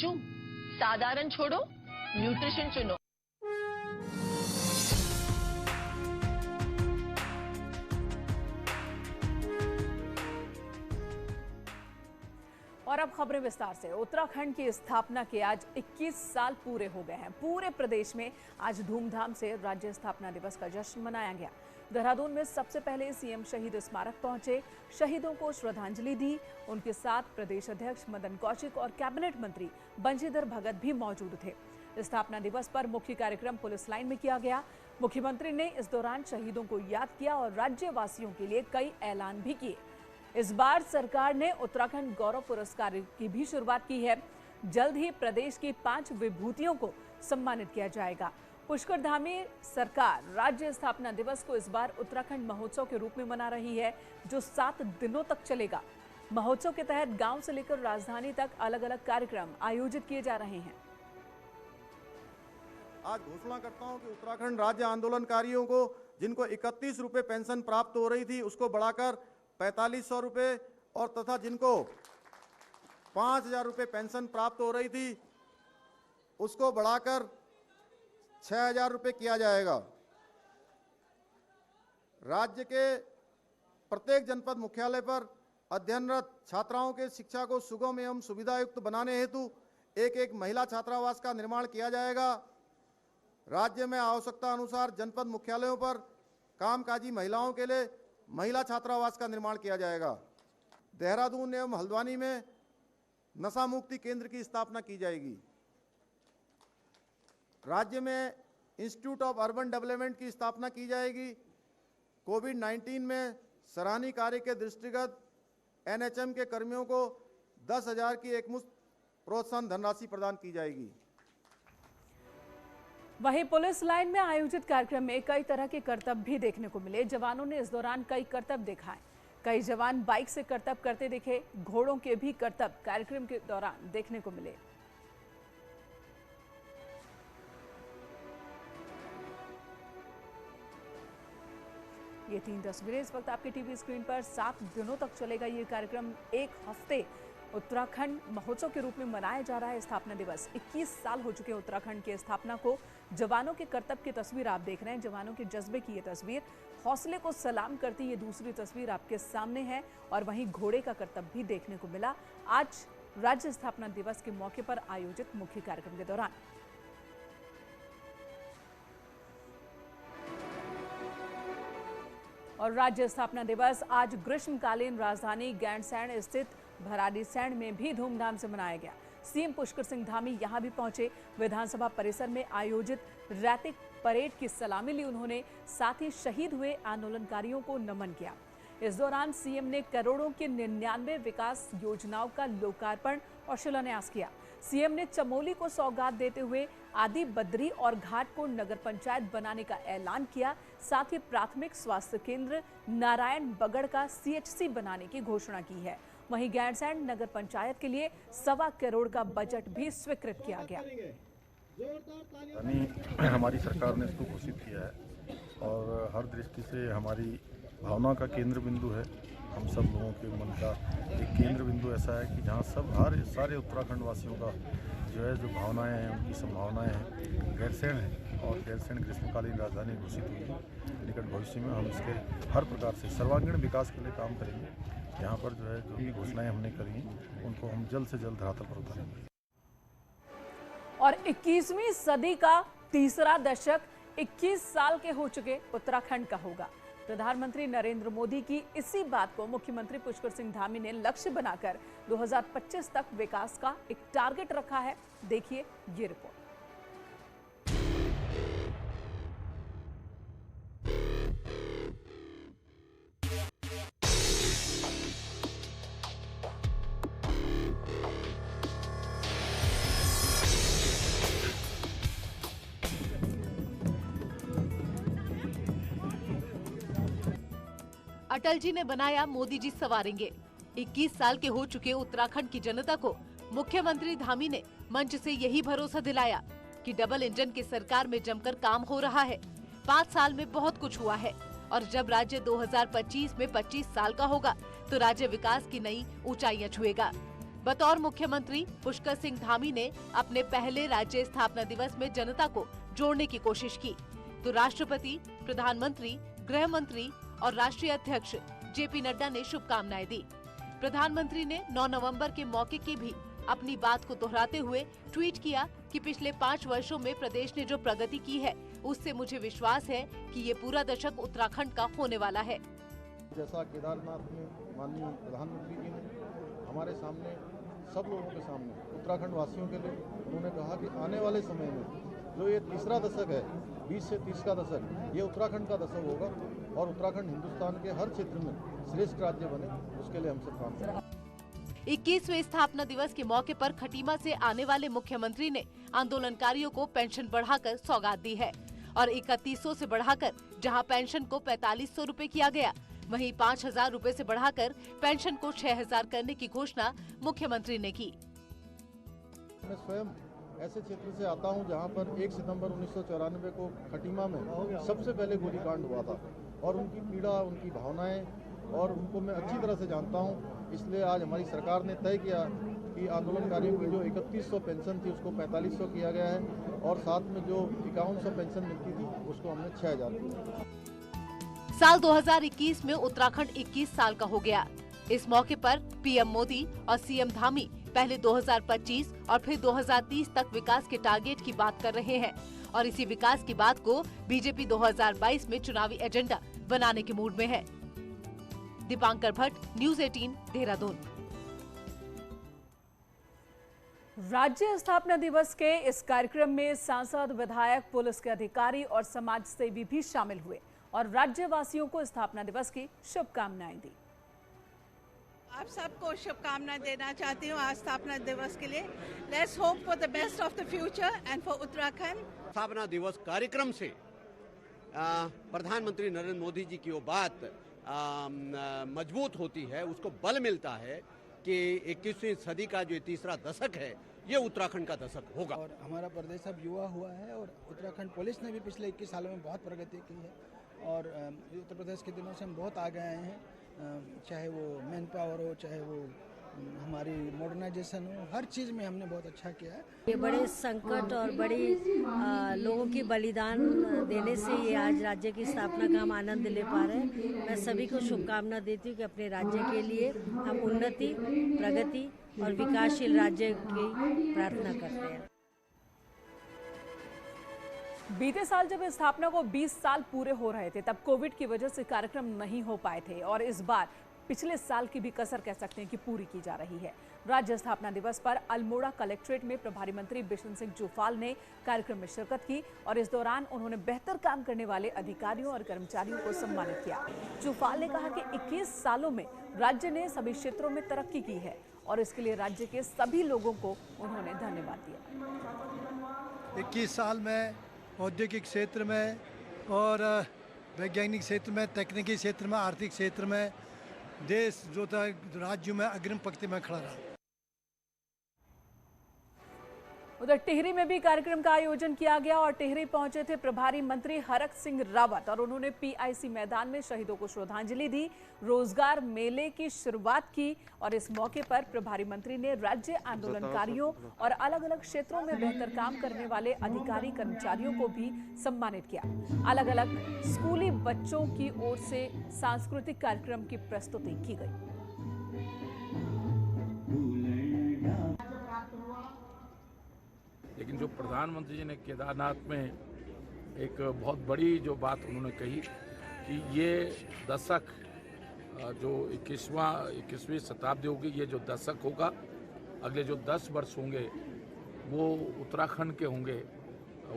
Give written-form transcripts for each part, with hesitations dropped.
सोचूं, साधारण छोड़ो, न्यूट्रिशन चुनो। और अब खबरें विस्तार से। उत्तराखंड की स्थापना के आज 21 साल पूरे हो गए हैं। पूरे प्रदेश में आज धूमधाम से राज्य स्थापना दिवस का जश्न मनाया गया। देहरादून में सबसे पहले सीएम शहीद स्मारक पहुंचे, शहीदों को श्रद्धांजलि दी। उनके साथ प्रदेश अध्यक्ष मदन कौशिक और कैबिनेट मंत्री बंशीधर भगत भी मौजूद थे। स्थापना दिवस पर मुख्य कार्यक्रम पुलिस लाइन में किया गया। मुख्यमंत्री ने इस दौरान शहीदों को याद किया और राज्यवासियों के लिए कई ऐलान भी किए। इस बार सरकार ने उत्तराखंड गौरव पुरस्कार की भी शुरुआत की है। जल्द ही प्रदेश की 5 विभूतियों को सम्मानित किया जाएगा। पुष्कर धामी सरकार राज्य स्थापना दिवस को इस बार उत्तराखंड महोत्सव के रूप में मना रही है, जो 7 दिनों तक चलेगा। महोत्सव के तहत गांव से लेकर राजधानी तक अलग अलग कार्यक्रम आयोजित किए जा रहे हैं। आज घोषणा करता हूं कि उत्तराखंड राज्य आंदोलनकारियों को जिनको 31 रुपए पेंशन प्राप्त हो रही थी, उसको बढ़ाकर 4500 रुपए और तथा जिनको 5000 रुपए पेंशन प्राप्त हो रही थी, उसको बढ़ाकर 6000 रुपए किया जाएगा। राज्य के प्रत्येक जनपद मुख्यालय पर अध्ययनरत छात्राओं के शिक्षा को सुगम एवं सुविधायुक्त बनाने हेतु एक महिला छात्रावास का निर्माण किया जाएगा। राज्य में आवश्यकता अनुसार जनपद मुख्यालयों पर कामकाजी महिलाओं के लिए महिला छात्रावास का निर्माण किया जाएगा। देहरादून एवं हल्द्वानी में नशा मुक्ति केंद्र की स्थापना की जाएगी। राज्य में इंस्टीट्यूट ऑफ अर्बन डेवलपमेंट की स्थापना की जाएगी। कोविड-19 में सराहनीय कार्य के दृष्टिगत एनएचएम के कर्मियों को 10,000 की एकमुश्त प्रोत्साहन धनराशि प्रदान की जाएगी। वहीं पुलिस लाइन में आयोजित कार्यक्रम में कई तरह के करतब भी देखने को मिले। जवानों ने इस दौरान कई करतब दिखाए। कई जवान बाइक से करतब करते दिखे। घोड़ों के भी करतब कार्यक्रम के दौरान देखने को मिले। ये 3 तस्वीरें इस वक्त आपके टीवी स्क्रीन पर। 7 दिनों तक चलेगा ये कार्यक्रम। 1 हफ्ते उत्तराखंड महोत्सव के रूप में मनाया जा रहा है स्थापना दिवस। 21 साल हो चुके हैं उत्तराखंड की स्थापना को। जवानों के करतब की तस्वीर आप देख रहे हैं, जवानों के जज्बे की ये तस्वीर। हौसले को सलाम करती ये दूसरी तस्वीर आपके सामने है। और वहीं घोड़े का करतब भी देखने को मिला आज राज्य स्थापना दिवस के मौके पर आयोजित मुख्य कार्यक्रम के दौरान। और राज्य स्थापना दिवस आज ग्रीष्मकालीन राजधानी गैंडसैंण स्थित भराड़ीसैंण में भी धूमधाम से मनाया गया। सीएम पुष्कर सिंह धामी यहां भी पहुंचे। विधानसभा परिसर में आयोजित रैतिक परेड की सलामी ली उन्होंने। साथ ही शहीद हुए आंदोलनकारियों को नमन किया। इस दौरान सीएम ने करोड़ों की 99 विकास योजनाओं का लोकार्पण और शिलान्यास किया। सीएम ने चमोली को सौगात देते हुए आदि बद्री और घाट को नगर पंचायत बनाने का ऐलान किया। साथ ही प्राथमिक स्वास्थ्य केंद्र नारायण बगड़ का सीएचसी बनाने की घोषणा की है। वहीं गैंडसैंण नगर पंचायत के लिए 1.25 करोड़ का बजट भी स्वीकृत किया गया। हमारी सरकार ने इसको घोषित किया है और हर दृष्टि से हमारी भावना का केंद्र बिंदु है। हम सब लोगों के मन का एक केंद्र बिंदु ऐसा है कि जहाँ सारे उत्तराखंड वासियों का जो भावनाएं हैं, उनकी संभावनाएं हैं। गैरसैंण है और गैरसैंण ग्रीष्मकालीन राजधानी घोषित हुई है। निकट भविष्य में हम इसके हर प्रकार से सर्वांगीण विकास के लिए काम करेंगे। यहाँ पर जो भी घोषणाएं हमने करी हैं, उनको हम जल्द से जल्द धरातल पर उतारेंगे। और 21वीं सदी का तीसरा दशक 21 साल के हो चुके उत्तराखंड का होगा। प्रधानमंत्री नरेंद्र मोदी की इसी बात को मुख्यमंत्री पुष्कर सिंह धामी ने लक्ष्य बनाकर 2025 तक विकास का एक टारगेट रखा है। देखिए ये रिपोर्ट। अटल जी ने बनाया, मोदी जी सवारेंगे। 21 साल के हो चुके उत्तराखंड की जनता को मुख्यमंत्री धामी ने मंच से यही भरोसा दिलाया कि डबल इंजन की सरकार में जमकर काम हो रहा है। 5 साल में बहुत कुछ हुआ है और जब राज्य 2025 में 25 साल का होगा तो राज्य विकास की नई ऊंचाइयां छुएगा। बतौर मुख्यमंत्री पुष्कर सिंह धामी ने अपने पहले राज्य स्थापना दिवस में जनता को जोड़ने की कोशिश की, तो राष्ट्रपति, प्रधानमंत्री, गृह मंत्री और राष्ट्रीय अध्यक्ष जेपी नड्डा ने शुभकामनाएं दी। प्रधानमंत्री ने 9 नवंबर के मौके की भी अपनी बात को दोहराते हुए ट्वीट किया कि पिछले 5 वर्षों में प्रदेश ने जो प्रगति की है, उससे मुझे विश्वास है कि ये पूरा दशक उत्तराखंड का होने वाला है। जैसा केदारनाथ में माननीय प्रधानमंत्री जी ने हमारे सामने, सब लोगों के सामने, उत्तराखंड वासियों के लिए उन्होंने कहा कि आने वाले समय में जो ये तीसरा दशक है, 20 से 30 का दशक, ये उत्तराखंड का दशक होगा और उत्तराखंड हिंदुस्तान के हर क्षेत्र में श्रेष्ठ राज्य बने, उसके लिए हम सब काम करेंगे। 21वें स्थापना दिवस के मौके पर खटीमा से आने वाले मुख्यमंत्री ने आंदोलनकारियों को पेंशन बढ़ाकर सौगात दी है और 3100 से बढ़ाकर जहां पेंशन को 4500 रूपए किया गया, वहीं 5000 रूपए से बढ़ाकर पेंशन को 6000 करने की घोषणा मुख्यमंत्री ने की। मैं स्वयं ऐसे क्षेत्र से आता हूं जहां पर 1 सितंबर 1994 को खटीमा में सबसे पहले गोलीकांड हुआ था और उनकी पीड़ा, उनकी भावनाएं और उनको मैं अच्छी तरह से जानता हूं। इसलिए आज हमारी सरकार ने तय किया कि आंदोलनकारियों की जो 3100 पेंशन थी उसको 4500 किया गया है और साथ में जो 5100 पेंशन मिलती थी उसको हमने 6000 किया। साल 2021 में उत्तराखंड 21 साल का हो गया। इस मौके पर पीएम मोदी और सीएम धामी पहले 2025 और फिर 2030 तक विकास के टारगेट की बात कर रहे हैं और इसी विकास की बात को बीजेपी 2022 में चुनावी एजेंडा बनाने के मूड में है। दीपांकर भट्ट, न्यूज़ 18, देहरादून। राज्य स्थापना दिवस के इस कार्यक्रम में सांसद, विधायक, पुलिस के अधिकारी और समाज सेवी भी शामिल हुए और राज्यवासियों को स्थापना दिवस की शुभकामनाएं दी। आप सबको शुभकामनाएं देना चाहती हूँ आज स्थापना दिवस के लिए। Let's hope for the best of the future and for Uttarakhand. स्थापना दिवस कार्यक्रम से प्रधानमंत्री नरेंद्र मोदी जी की वो बात मजबूत होती है, उसको बल मिलता है कि 21वीं सदी का जो तीसरा दशक है ये उत्तराखंड का दशक होगा। और हमारा प्रदेश अब युवा हुआ है और उत्तराखंड पुलिस ने भी पिछले 21 सालों में बहुत प्रगति की है और उत्तर प्रदेश के दिनों से हम बहुत आगे आए हैं, चाहे वो मैन पावर हो, चाहे वो हमारी मॉडर्नाइजेशन हो, हर चीज़ में हमने बहुत अच्छा किया है। ये बड़े संकट और बड़ी लोगों की बलिदान देने से ये आज राज्य की स्थापना का हम आनंद ले पा रहे हैं। मैं सभी को शुभकामना देती हूँ कि अपने राज्य के लिए हम उन्नति, प्रगति और विकासशील राज्य की प्रार्थना करते हैं। बीते साल जब स्थापना को 20 साल पूरे हो रहे थे तब कोविड की वजह से कार्यक्रम नहीं हो पाए थे और इस बार पिछले साल की भी कसर कह सकते हैं कि पूरी की जा रही है। राज्य स्थापना दिवस पर अल्मोड़ा कलेक्ट्रेट में प्रभारी मंत्री बिशन सिंह चुफाल ने कार्यक्रम में शिरकत की और इस दौरान उन्होंने बेहतर काम करने वाले अधिकारियों और कर्मचारियों को सम्मानित किया। चुफाल ने कहा कि 21 सालों में राज्य ने सभी क्षेत्रों में तरक्की की है और इसके लिए राज्य के सभी लोगों को उन्होंने धन्यवाद दिया। 21 साल में औद्योगिक क्षेत्र में और वैज्ञानिक क्षेत्र में, तकनीकी क्षेत्र में, आर्थिक क्षेत्र में देश जो था राज्यों में अग्रिम पंक्ति में खड़ा रहा। उधर टिहरी में भी कार्यक्रम का आयोजन किया गया और टिहरी पहुंचे थे प्रभारी मंत्री हरक सिंह रावत और उन्होंने पीआईसी मैदान में शहीदों को श्रद्धांजलि दी, रोजगार मेले की शुरुआत की और इस मौके पर प्रभारी मंत्री ने राज्य आंदोलनकारियों और अलग अलग क्षेत्रों में बेहतर काम करने वाले अधिकारी कर्मचारियों को भी सम्मानित किया। अलग अलग स्कूली बच्चों की ओर से सांस्कृतिक कार्यक्रम की प्रस्तुति की गई। लेकिन जो प्रधानमंत्री जी ने केदारनाथ में एक बहुत बड़ी जो बात उन्होंने कही कि ये दशक जो 21वीं शताब्दी होगी, ये जो दशक होगा, अगले जो 10 वर्ष होंगे वो उत्तराखंड के होंगे,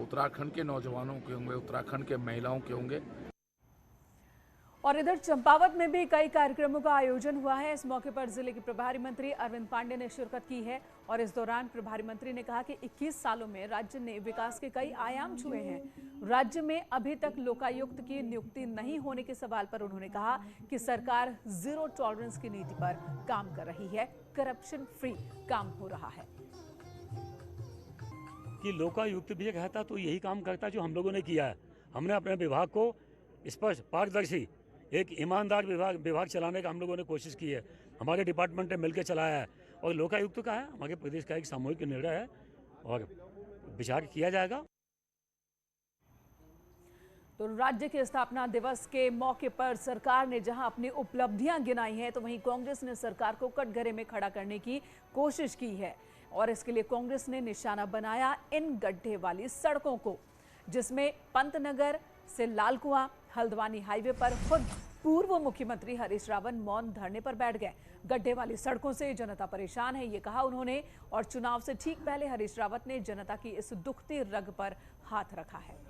उत्तराखंड के नौजवानों के होंगे, उत्तराखंड के महिलाओं के होंगे। और इधर चंपावत में भी कई कार्यक्रमों का आयोजन हुआ है। इस मौके पर जिले के प्रभारी मंत्री अरविंद पांडे ने शिरकत की है और इस दौरान प्रभारी मंत्री ने कहा कि 21 सालों में राज्य ने विकास के कई आयाम छुए हैं। राज्य में अभी तक लोकायुक्त की नियुक्ति नहीं होने के सवाल पर उन्होंने कहा कि सरकार जीरो टॉलरेंस की नीति पर काम कर रही है, करप्शन फ्री काम हो रहा है। कि लोकायुक्त भी कहता तो यही काम करता जो हम लोगों ने किया है। हमने अपने विभाग को स्पष्ट, पारदर्शी, एक ईमानदार विभाग चलाने का हम लोगों ने कोशिश की है। हमारे डिपार्टमेंट ने मिलकर चलाया है और लोकायुक्त का है, हमारे प्रदेश का एक सामूहिक निर्णय है और विचार किया जाएगा। तो राज्य के स्थापना दिवस के मौके पर सरकार ने जहां अपनी उपलब्धियां गिनाई हैं, तो वहीं कांग्रेस ने सरकार को कटघरे में खड़ा करने की कोशिश की है और इसके लिए कांग्रेस ने निशाना बनाया इन गड्ढे वाली सड़कों को, जिसमें पंतनगर से लालकुआं हल्द्वानी हाईवे पर खुद पूर्व मुख्यमंत्री हरीश रावत मौन धरने पर बैठ गए। गड्ढे वाली सड़कों से जनता परेशान है, ये कहा उन्होंने, और चुनाव से ठीक पहले हरीश रावत ने जनता की इस दुखती रग पर हाथ रखा है।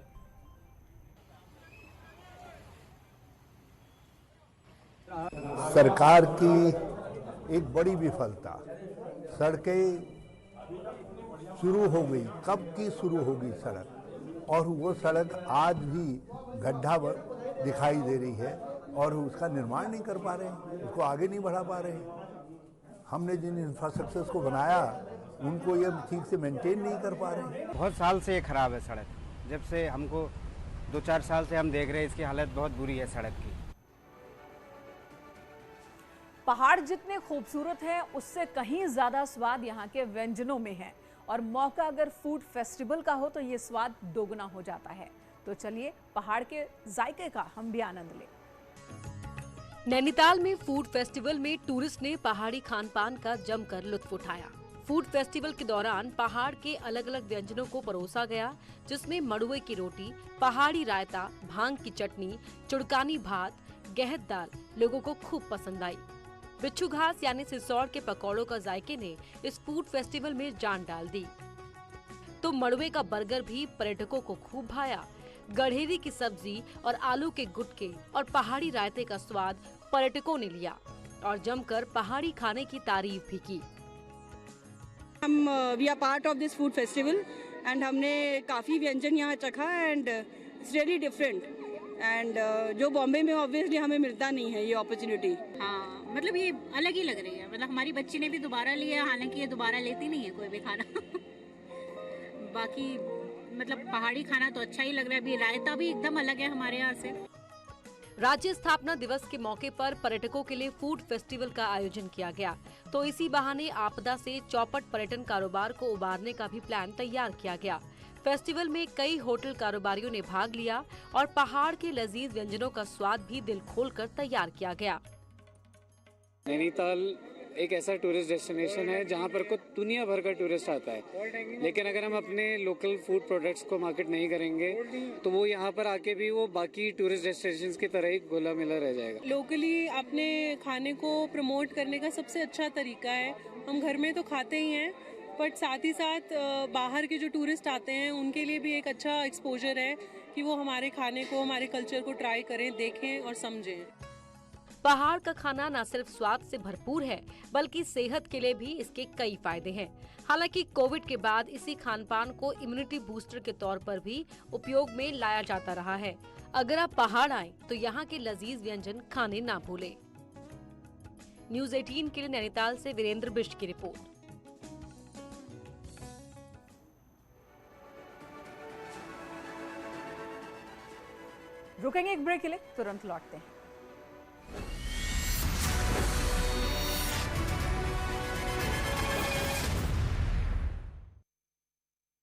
सरकार की एक बड़ी विफलता, सड़कें शुरू हो गई, कब की शुरू होगी सड़क, और वो सड़क आज भी गड्ढा दिखाई दे रही है और उसका निर्माण नहीं कर पा रहे हैं, उसको आगे नहीं बढ़ा पा रहे हैं। हमने जिन इंफ्रास्ट्रक्चर्स को बनाया उनको ये ठीक से मेंटेन नहीं कर पा रहे हैं। बहुत साल से ये खराब है सड़क, जब से हमको 2-4 साल से हम देख रहे हैं इसकी हालत बहुत बुरी है सड़क की। पहाड़ जितने खूबसूरत हैं उससे कहीं ज्यादा स्वाद यहाँ के व्यंजनों में है, और मौका अगर फूड फेस्टिवल का हो तो ये स्वाद दोगुना हो जाता है। तो चलिए पहाड़ के जायके का हम भी आनंद लें। नैनीताल में फूड फेस्टिवल में टूरिस्ट ने पहाड़ी खान पान का जमकर लुत्फ उठाया। फूड फेस्टिवल के दौरान पहाड़ के अलग अलग व्यंजनों को परोसा गया, जिसमें मड़ुए की रोटी, पहाड़ी रायता, भांग की चटनी, चुड़कानी भात, गहत दाल लोगों को खूब पसंद आई। बिच्छू घास यानी सिसौड़ के पकौड़ों का जायके ने इस फूड फेस्टिवल में जान डाल दी। तो मड़ुए का बर्गर भी पर्यटकों को खूब भाया। गढ़ेरी की सब्जी और आलू के गुटके और पहाड़ी रायते का स्वाद पर्यटकों ने लिया और जमकर पहाड़ी खाने की तारीफ भी की। हम we are part of this food festival and हमने काफ़ी व्यंजन यहाँ चखा and it's really different and जो बॉम्बे में ऑब्वियसली हमें मिलता नहीं है ये अपॉर्चुनिटी। हाँ, मतलब ये अलग ही लग रही है। मतलब हमारी बच्ची ने भी दोबारा लिया, हालांकि ये दोबारा लेती नहीं है कोई भी खाना बाकी मतलब पहाड़ी खाना तो अच्छा ही लग रहा है। अभी रायता भी एकदम अलग है हमारे यहाँ से। राज्य स्थापना दिवस के मौके पर पर्यटकों के लिए फूड फेस्टिवल का आयोजन किया गया, तो इसी बहाने आपदा से चौपट पर्यटन कारोबार को उबारने का भी प्लान तैयार किया गया। फेस्टिवल में कई होटल कारोबारियों ने भाग लिया और पहाड़ के लजीज व्यंजनों का स्वाद भी दिल खोलकर तैयार किया गया। नैनीताल एक ऐसा टूरिस्ट डेस्टिनेशन है जहाँ पर कुछ दुनिया भर का टूरिस्ट आता है, लेकिन अगर हम अपने लोकल फूड प्रोडक्ट्स को मार्केट नहीं करेंगे तो वो यहाँ पर आके भी वो बाकी टूरिस्ट डेस्टिनेशंस की तरह ही घुला मिला रह जाएगा। लोकली अपने खाने को प्रमोट करने का सबसे अच्छा तरीका है, हम घर में तो खाते ही हैं बट साथ ही साथ बाहर के जो टूरिस्ट आते हैं उनके लिए भी एक अच्छा एक्सपोजर है कि वो हमारे खाने को, हमारे कल्चर को ट्राई करें, देखें और समझें। पहाड़ का खाना न सिर्फ स्वाद से भरपूर है बल्कि सेहत के लिए भी इसके कई फायदे हैं। हालांकि कोविड के बाद इसी खान पान को इम्यूनिटी बूस्टर के तौर पर भी उपयोग में लाया जाता रहा है। अगर आप पहाड़ आएं तो यहाँ के लजीज व्यंजन खाने ना भूलें। न्यूज़ 18 के लिए नैनीताल से वीरेंद्र बिष्ट की रिपोर्ट। रुकेंगे एक ब्रेक के लिए, तुरंत लौटते हैं।